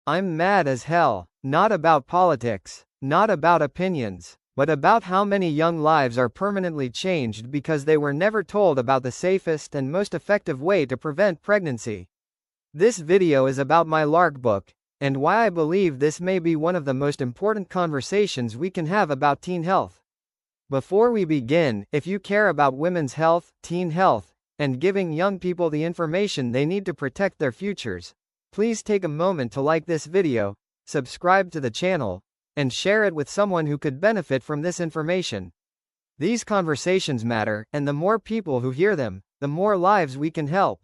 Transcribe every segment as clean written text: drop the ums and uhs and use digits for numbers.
I'm mad as hell, not about politics, not about opinions, but about how many young lives are permanently changed because they were never told about the safest and most effective way to prevent pregnancy. This video is about my LARC book, and why I believe this may be one of the most important conversations we can have about teen health. Before we begin, if you care about women's health, teen health, and giving young people the information they need to protect their futures, please take a moment to like this video, subscribe to the channel, and share it with someone who could benefit from this information. These conversations matter, and the more people who hear them, the more lives we can help.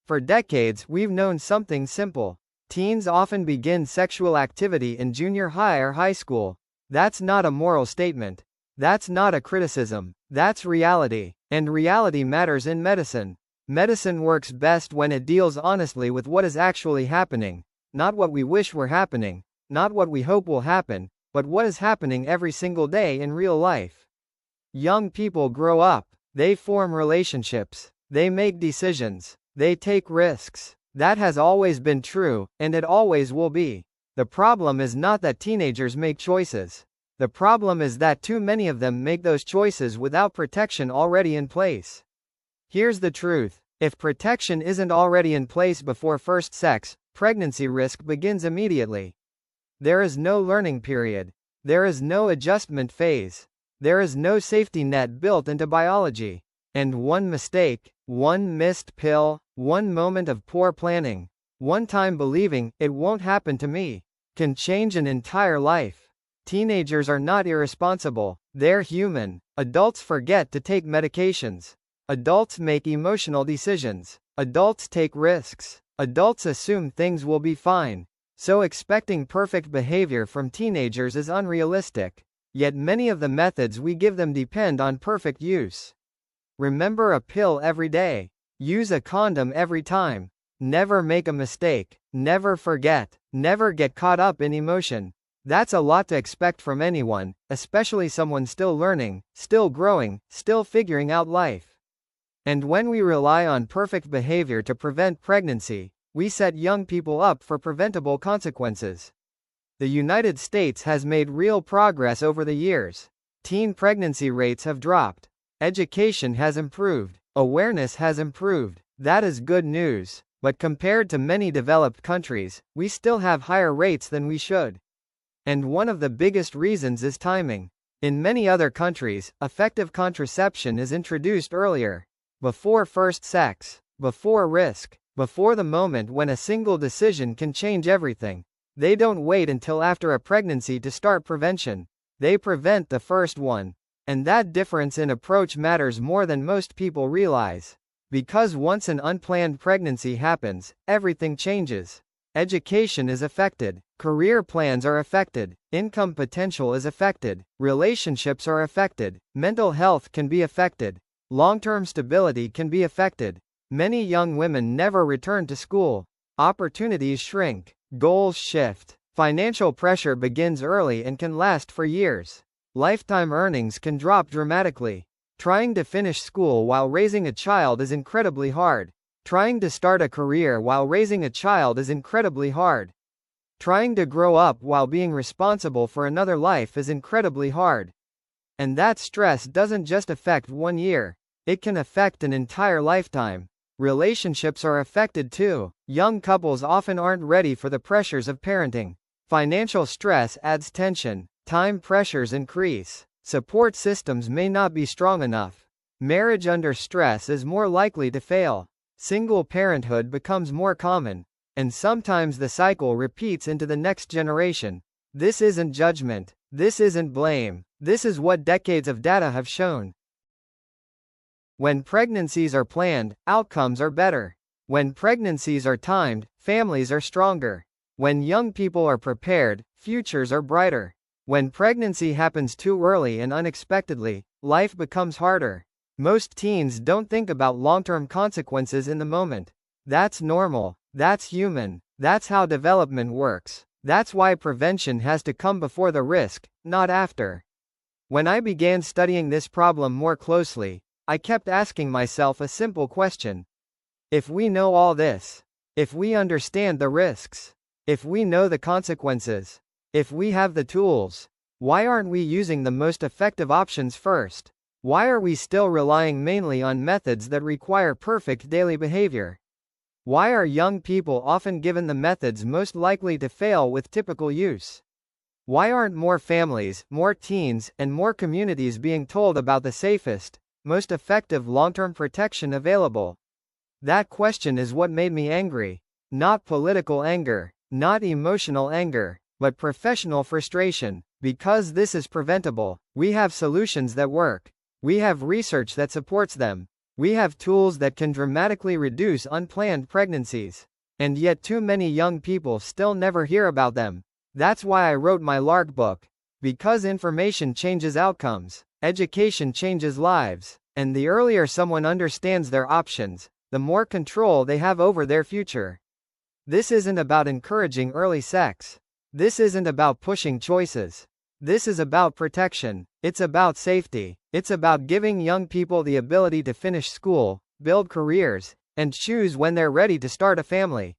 For decades, we've known something simple. Teens often begin sexual activity in junior high or high school. That's not a moral statement. That's not a criticism. That's reality. And reality matters in medicine. Medicine works best when it deals honestly with what is actually happening, not what we wish were happening, not what we hope will happen, but what is happening every single day in real life. Young people grow up. They form relationships. They make decisions. They take risks. That has always been true, and it always will be. The problem is not that teenagers make choices. The problem is that too many of them make those choices without protection already in place. Here's the truth. If protection isn't already in place before first sex, pregnancy risk begins immediately. There is no learning period. There is no adjustment phase. There is no safety net built into biology. And one mistake, one missed pill, one moment of poor planning, one time believing, it won't happen to me, can change an entire life. Teenagers are not irresponsible. They're human. Adults forget to take medications. Adults make emotional decisions. Adults take risks. Adults assume things will be fine. So expecting perfect behavior from teenagers is unrealistic. Yet many of the methods we give them depend on perfect use. Remember a pill every day. Use a condom every time. Never make a mistake. Never forget. Never get caught up in emotion. That's a lot to expect from anyone, especially someone still learning, still growing, still figuring out life. And when we rely on perfect behavior to prevent pregnancy, we set young people up for preventable consequences. The United States has made real progress over the years. Teen pregnancy rates have dropped. Education has improved. Awareness has improved. That is good news. But compared to many developed countries, we still have higher rates than we should. And one of the biggest reasons is timing. In many other countries, effective contraception is introduced earlier. Before first sex. Before risk. Before the moment when a single decision can change everything. They don't wait until after a pregnancy to start prevention. They prevent the first one. And that difference in approach matters more than most people realize. Because once an unplanned pregnancy happens, everything changes. Education is affected. Career plans are affected. Income potential is affected. Relationships are affected. Mental health can be affected. Long-term stability can be affected. Many young women never return to school. Opportunities shrink. Goals shift. Financial pressure begins early and can last for years. Lifetime earnings can drop dramatically. Trying to finish school while raising a child is incredibly hard. Trying to start a career while raising a child is incredibly hard. Trying to grow up while being responsible for another life is incredibly hard. And that stress doesn't just affect 1 year. It can affect an entire lifetime. Relationships are affected too. Young couples often aren't ready for the pressures of parenting. Financial stress adds tension. Time pressures increase. Support systems may not be strong enough. Marriage under stress is more likely to fail. Single parenthood becomes more common. And sometimes the cycle repeats into the next generation. This isn't judgment. This isn't blame. This is what decades of data have shown. When pregnancies are planned, outcomes are better. When pregnancies are timed, families are stronger. When young people are prepared, futures are brighter. When pregnancy happens too early and unexpectedly, life becomes harder. Most teens don't think about long-term consequences in the moment. That's normal. That's human. That's how development works. That's why prevention has to come before the risk, not after. When I began studying this problem more closely, I kept asking myself a simple question. If we know all this, if we understand the risks, If we know the consequences, if we have the tools, why aren't we using the most effective options first? Why are we still relying mainly on methods that require perfect daily behavior? Why are young people often given the methods most likely to fail with typical use? Why aren't more families, more teens, and more communities being told about the safest, most effective long-term protection available? That question is what made me angry. Not political anger, not emotional anger, but professional frustration. Because this is preventable, we have solutions that work. We have research that supports them. We have tools that can dramatically reduce unplanned pregnancies. And yet too many young people still never hear about them. That's why I wrote my LARC book. Because information changes outcomes, education changes lives, and the earlier someone understands their options, the more control they have over their future. This isn't about encouraging early sex. This isn't about pushing choices. This is about protection. It's about safety. It's about giving young people the ability to finish school, build careers, and choose when they're ready to start a family.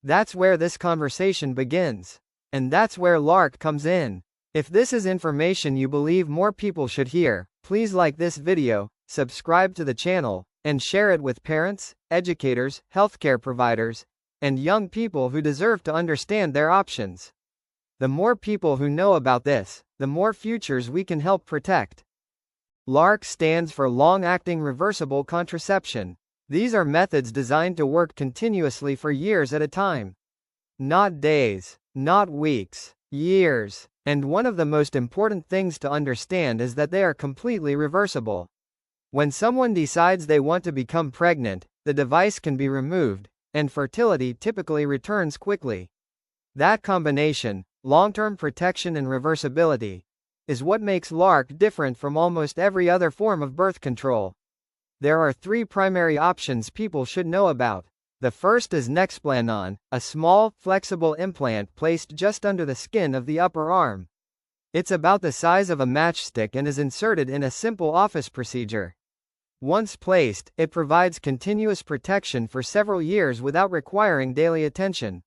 That's where this conversation begins. And that's where LARC comes in. If this is information you believe more people should hear, please like this video, subscribe to the channel, and share it with parents, educators, healthcare providers, and young people who deserve to understand their options. The more people who know about this, the more futures we can help protect. LARC stands for long-acting reversible contraception. These are methods designed to work continuously for years at a time. Not days, not weeks, years. And one of the most important things to understand is that they are completely reversible. When someone decides they want to become pregnant, the device can be removed, and fertility typically returns quickly. That combination, long-term protection and reversibility, is what makes LARC different from almost every other form of birth control. There are three primary options people should know about. The first is Nexplanon, a small, flexible implant placed just under the skin of the upper arm. It's about the size of a matchstick and is inserted in a simple office procedure. Once placed, it provides continuous protection for several years without requiring daily attention.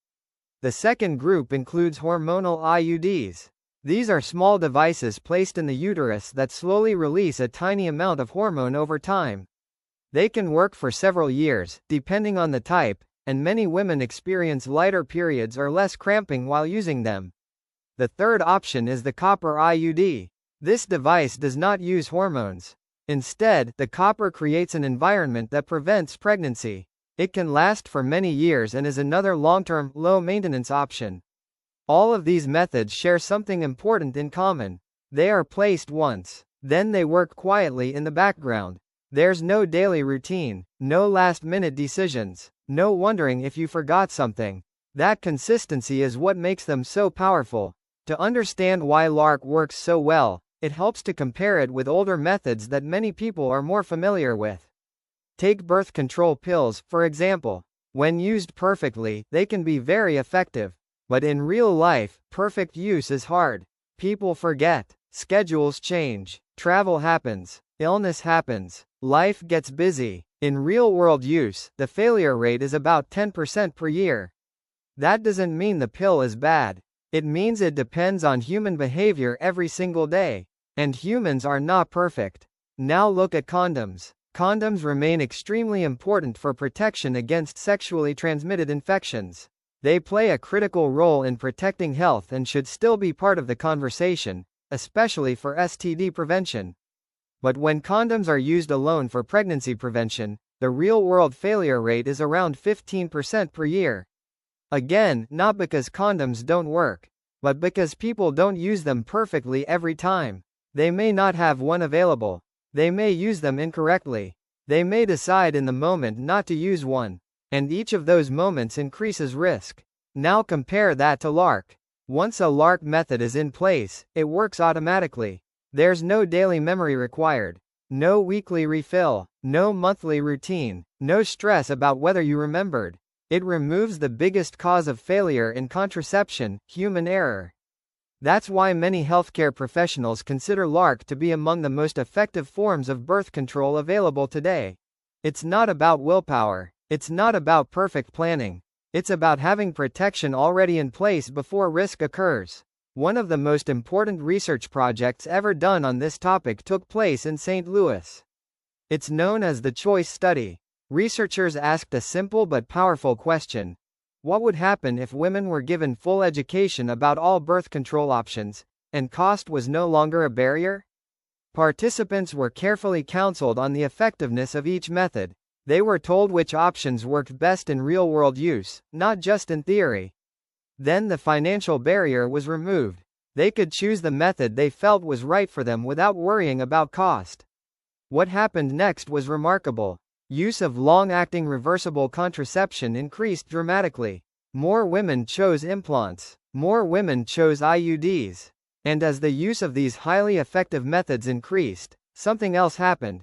The second group includes hormonal IUDs. These are small devices placed in the uterus that slowly release a tiny amount of hormone over time. They can work for several years, depending on the type, and many women experience lighter periods or less cramping while using them. The third option is the copper IUD. This device does not use hormones. Instead, the copper creates an environment that prevents pregnancy. It can last for many years and is another long-term, low-maintenance option. All of these methods share something important in common. They are placed once. Then they work quietly in the background. There's no daily routine, no last-minute decisions, no wondering if you forgot something. That consistency is what makes them so powerful. To understand why LARC works so well, it helps to compare it with older methods that many people are more familiar with. Take birth control pills, for example. When used perfectly, they can be very effective. But in real life, perfect use is hard. People forget. Schedules change. Travel happens. Illness happens. Life gets busy. In real-world use, the failure rate is about 10% per year. That doesn't mean the pill is bad. It means it depends on human behavior every single day. And humans are not perfect. Now look at condoms. Condoms remain extremely important for protection against sexually transmitted infections. They play a critical role in protecting health and should still be part of the conversation, especially for STD prevention. But when condoms are used alone for pregnancy prevention, the real-world failure rate is around 15% per year. Again, not because condoms don't work, but because people don't use them perfectly every time. They may not have one available. They may use them incorrectly. They may decide in the moment not to use one. And each of those moments increases risk. Now compare that to LARC. Once a LARC method is in place, it works automatically. There's no daily memory required. No weekly refill. No monthly routine. No stress about whether you remembered. It removes the biggest cause of failure in contraception, human error. That's why many healthcare professionals consider LARC to be among the most effective forms of birth control available today. It's not about willpower. It's not about perfect planning. It's about having protection already in place before risk occurs. One of the most important research projects ever done on this topic took place in St. Louis. It's known as the Choice Study. Researchers asked a simple but powerful question. What would happen if women were given full education about all birth control options, and cost was no longer a barrier? Participants were carefully counseled on the effectiveness of each method. They were told which options worked best in real-world use, not just in theory. Then the financial barrier was removed. They could choose the method they felt was right for them without worrying about cost. What happened next was remarkable. Use of long-acting reversible contraception increased dramatically. More women chose implants. More women chose IUDs. And as the use of these highly effective methods increased, something else happened.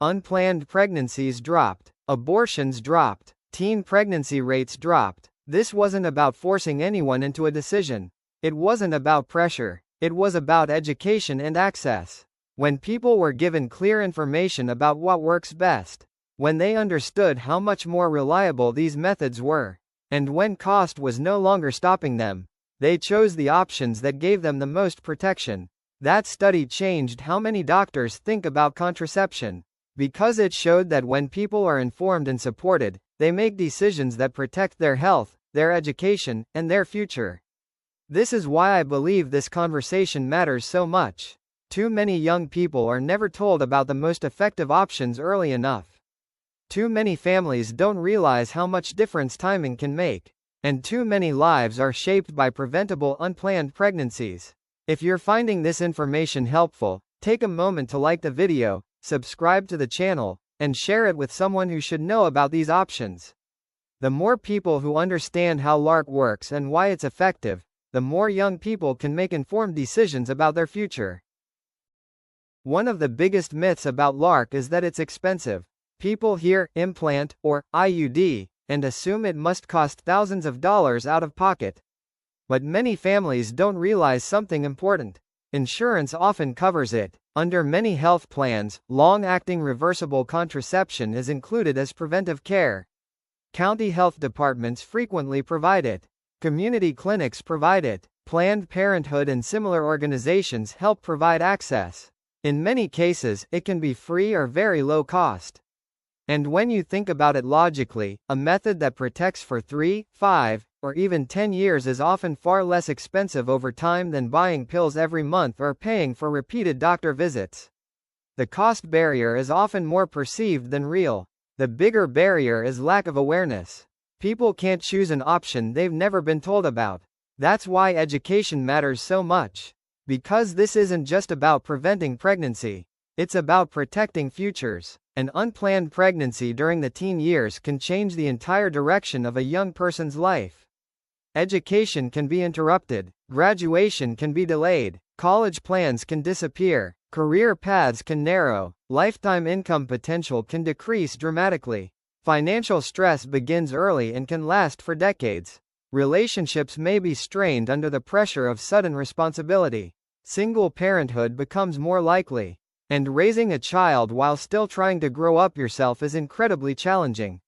Unplanned pregnancies dropped. Abortions dropped. Teen pregnancy rates dropped. This wasn't about forcing anyone into a decision. It wasn't about pressure. It was about education and access. When people were given clear information about what works best, when they understood how much more reliable these methods were, and when cost was no longer stopping them, they chose the options that gave them the most protection. That study changed how many doctors think about contraception, because it showed that when people are informed and supported, they make decisions that protect their health, their education, and their future. This is why I believe this conversation matters so much. Too many young people are never told about the most effective options early enough. Too many families don't realize how much difference timing can make. And too many lives are shaped by preventable unplanned pregnancies. If you're finding this information helpful, take a moment to like the video, subscribe to the channel, and share it with someone who should know about these options. The more people who understand how LARC works and why it's effective, the more young people can make informed decisions about their future. One of the biggest myths about LARC is that it's expensive. People hear implant or IUD and assume it must cost thousands of dollars out of pocket. But many families don't realize something important. Insurance often covers it. Under many health plans, long-acting reversible contraception is included as preventive care. County health departments frequently provide it. Community clinics provide it. Planned Parenthood and similar organizations help provide access. In many cases, it can be free or very low cost. And when you think about it logically, a method that protects for 3, 5, or even 10 years is often far less expensive over time than buying pills every month or paying for repeated doctor visits. The cost barrier is often more perceived than real. The bigger barrier is lack of awareness. People can't choose an option they've never been told about. That's why education matters so much. Because this isn't just about preventing pregnancy. It's about protecting futures. An unplanned pregnancy during the teen years can change the entire direction of a young person's life. Education can be interrupted. Graduation can be delayed. College plans can disappear. Career paths can narrow. Lifetime income potential can decrease dramatically. Financial stress begins early and can last for decades. Relationships may be strained under the pressure of sudden responsibility. Single parenthood becomes more likely. And raising a child while still trying to grow up yourself is incredibly challenging.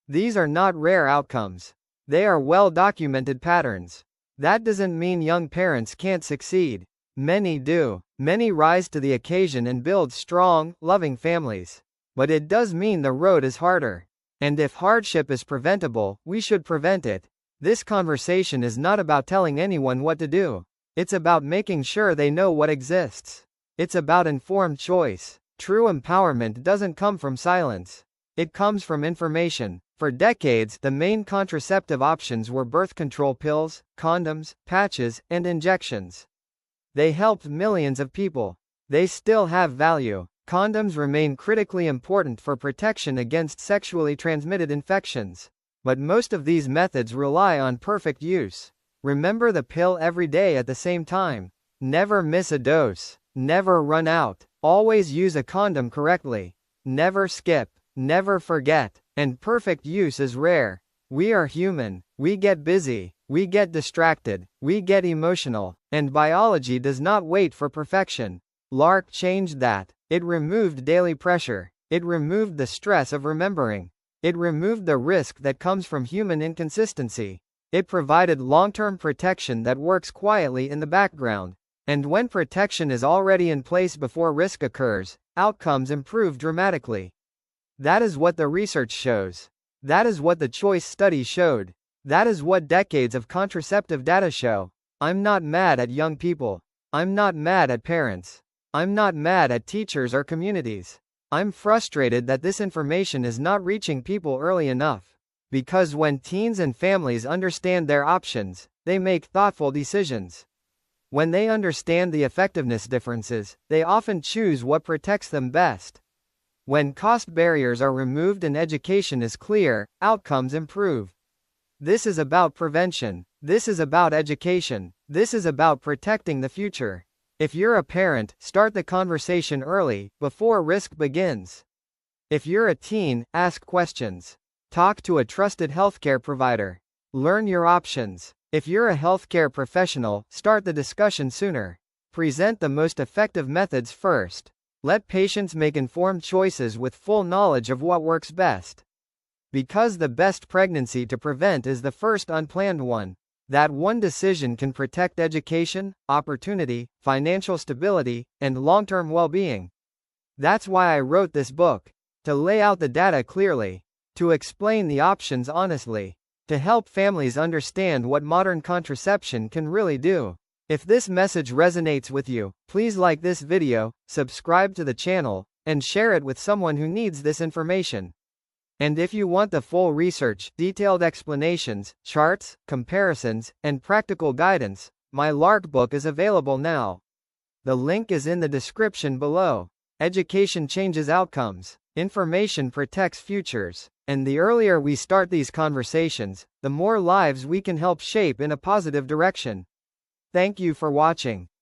These are not rare outcomes. They are well-documented patterns. That doesn't mean young parents can't succeed. Many do. Many rise to the occasion and build strong, loving families. But it does mean the road is harder. And if hardship is preventable, we should prevent it. This conversation is not about telling anyone what to do. It's about making sure they know what exists. It's about informed choice. True empowerment doesn't come from silence. It comes from information. For decades, the main contraceptive options were birth control pills, condoms, patches, and injections. They helped millions of people. They still have value. Condoms remain critically important for protection against sexually transmitted infections. But most of these methods rely on perfect use. Remember the pill every day at the same time. Never miss a dose. Never run out. Always use a condom correctly. Never skip. Never forget. And perfect use is rare. We are human. We get busy. We get distracted. We get emotional. And biology does not wait for perfection. LARC changed that. It removed daily pressure. It removed the stress of remembering. It removed the risk that comes from human inconsistency. It provided long-term protection that works quietly in the background. And when protection is already in place before risk occurs, outcomes improve dramatically. That is what the research shows. That is what the choice study showed. That is what decades of contraceptive data show. I'm not mad at young people. I'm not mad at parents. I'm not mad at teachers or communities. I'm frustrated that this information is not reaching people early enough. Because when teens and families understand their options, they make thoughtful decisions. When they understand the effectiveness differences, they often choose what protects them best. When cost barriers are removed and education is clear, outcomes improve. This is about prevention. This is about education. This is about protecting the future. If you're a parent, start the conversation early, before risk begins. If you're a teen, ask questions. Talk to a trusted healthcare provider. Learn your options. If you're a healthcare professional, start the discussion sooner. Present the most effective methods first. Let patients make informed choices with full knowledge of what works best. Because the best pregnancy to prevent is the first unplanned one. That one decision can protect education, opportunity, financial stability, and long-term well-being. That's why I wrote this book. To lay out the data clearly. To explain the options honestly. To help families understand what modern contraception can really do. If this message resonates with you, please like this video, subscribe to the channel, and share it with someone who needs this information. And if you want the full research, detailed explanations, charts, comparisons, and practical guidance, my LARC book is available now. The link is in the description below. Education changes outcomes. Information protects futures. And the earlier we start these conversations, the more lives we can help shape in a positive direction. Thank you for watching.